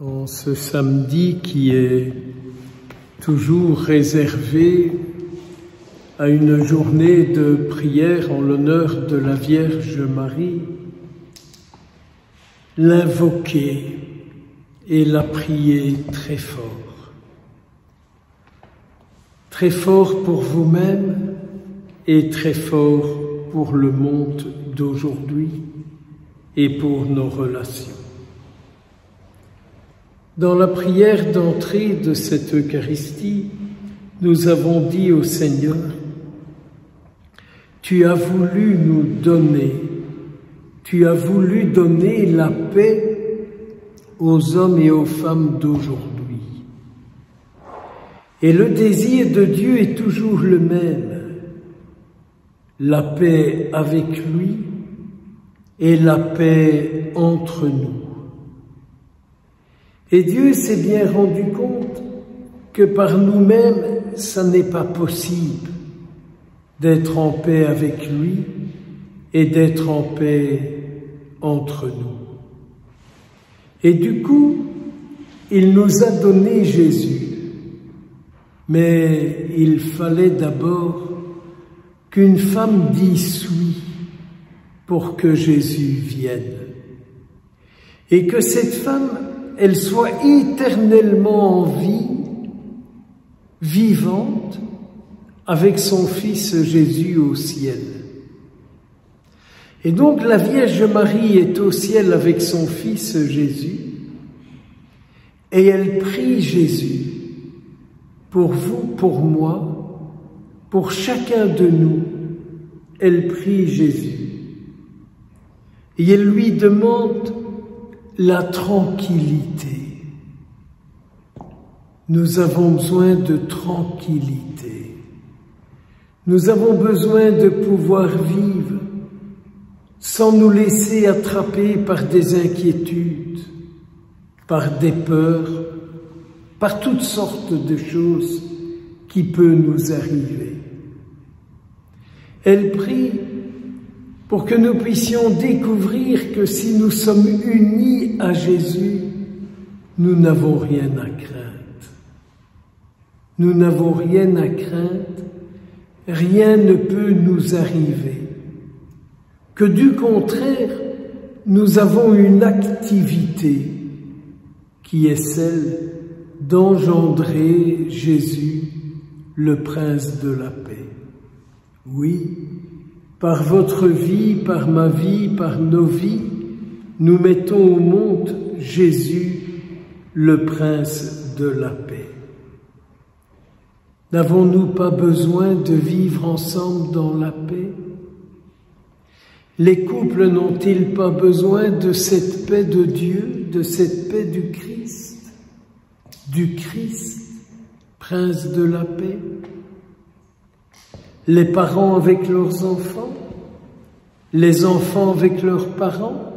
En ce samedi qui est toujours réservé à une journée de prière en l'honneur de la Vierge Marie, l'invoquer et la prier très fort. Très fort pour vous-même et très fort pour le monde d'aujourd'hui et pour nos relations. Dans la prière d'entrée de cette Eucharistie, nous avons dit au Seigneur, « Tu as voulu nous donner, tu as voulu donner la paix aux hommes et aux femmes d'aujourd'hui. » Et le désir de Dieu est toujours le même, la paix avec lui et la paix entre nous. Et Dieu s'est bien rendu compte que par nous-mêmes, ça n'est pas possible d'être en paix avec lui et d'être en paix entre nous. Et du coup, il nous a donné Jésus. Mais il fallait d'abord qu'une femme dise oui pour que Jésus vienne. Et que cette femme, elle soit éternellement en vie, vivante, avec son Fils Jésus au ciel. Et donc la Vierge Marie est au ciel avec son Fils Jésus, et elle prie Jésus, pour vous, pour moi, pour chacun de nous, elle prie Jésus. Et elle lui demande la tranquillité. Nous avons besoin de tranquillité. Nous avons besoin de pouvoir vivre sans nous laisser attraper par des inquiétudes, par des peurs, par toutes sortes de choses qui peuvent nous arriver. Elle prie pour que nous puissions découvrir que si nous sommes unis à Jésus, nous n'avons rien à craindre. Nous n'avons rien à craindre, rien ne peut nous arriver. Que du contraire, nous avons une activité qui est celle d'engendrer Jésus, le Prince de la paix. Oui, par votre vie, par ma vie, par nos vies, nous mettons au monde Jésus, le Prince de la paix. N'avons-nous pas besoin de vivre ensemble dans la paix? Les couples n'ont-ils pas besoin de cette paix de Dieu, de cette paix du Christ, Prince de la paix? Les parents avec leurs enfants, les enfants avec leurs parents,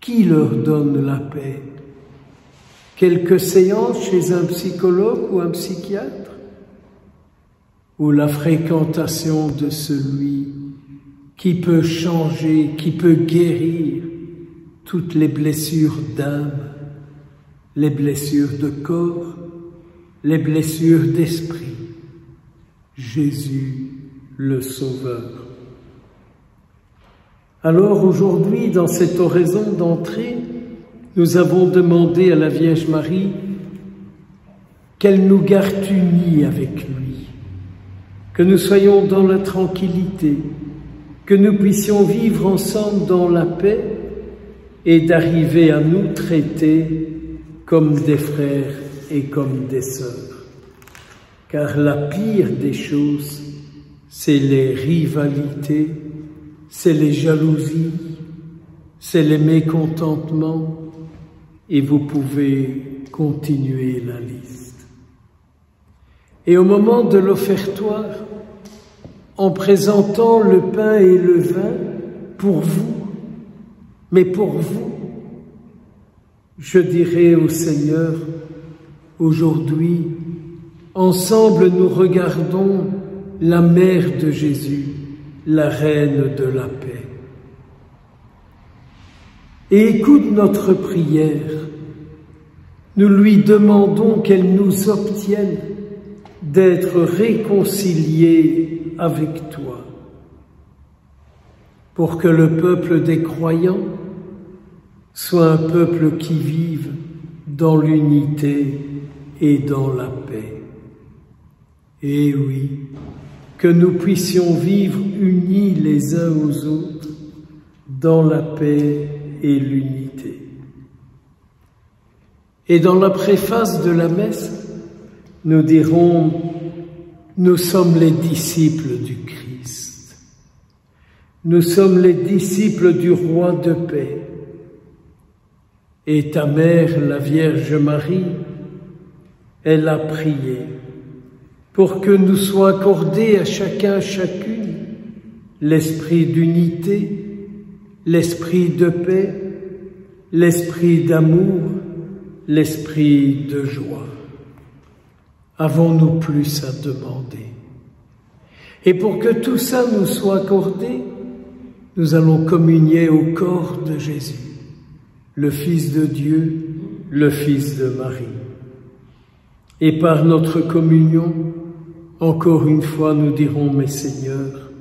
qui leur donne la paix? Quelques séances chez un psychologue ou un psychiatre? Ou la fréquentation de celui qui peut changer, qui peut guérir toutes les blessures d'âme, les blessures de corps, les blessures d'esprit? Jésus, le Sauveur. Alors aujourd'hui, dans cette oraison d'entrée, nous avons demandé à la Vierge Marie qu'elle nous garde unis avec lui, que nous soyons dans la tranquillité, que nous puissions vivre ensemble dans la paix et d'arriver à nous traiter comme des frères et comme des sœurs. Car la pire des choses, c'est les rivalités, c'est les jalousies, c'est les mécontentements, et vous pouvez continuer la liste. Et au moment de l'offertoire, en présentant le pain et le vin pour vous, mais pour vous, je dirai au Seigneur, aujourd'hui, ensemble nous regardons la mère de Jésus, la reine de la paix. Et écoute notre prière nous lui demandons qu'elle nous obtienne d'être réconciliés avec toi, pour que le peuple des croyants soit un peuple qui vive dans l'unité et dans la paix. Et oui, que nous puissions vivre unis les uns aux autres dans la paix et l'unité. Et dans la préface de la messe, nous dirons « Nous sommes les disciples du Christ. Nous sommes les disciples du Roi de paix. Et ta mère, la Vierge Marie, elle a prié pour que nous soit accordé à chacun, chacune, l'esprit d'unité, l'esprit de paix, l'esprit d'amour, l'esprit de joie. Avons-nous plus à demander? Et pour que tout ça nous soit accordé, nous allons communier au corps de Jésus, le Fils de Dieu, le Fils de Marie. Et par notre communion, encore une fois, nous dirons, mais Seigneur,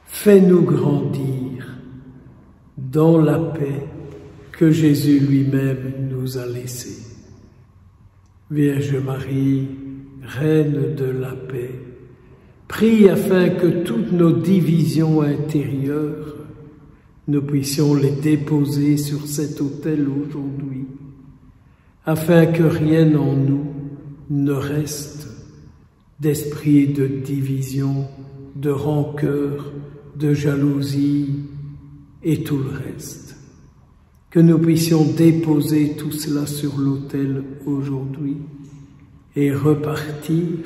fais-nous grandir dans la paix que Jésus lui-même nous a laissée. Vierge Marie, Reine de la paix, prie afin que toutes nos divisions intérieures, nous puissions les déposer sur cet autel aujourd'hui, afin que rien en nous ne reste d'esprit de division, de rancœur, de jalousie et tout le reste. Que nous puissions déposer tout cela sur l'autel aujourd'hui et repartir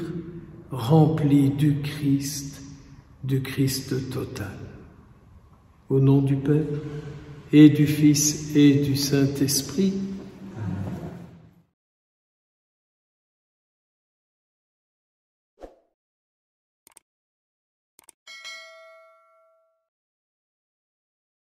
remplis du Christ total. Au nom du Père et du Fils et du Saint-Esprit,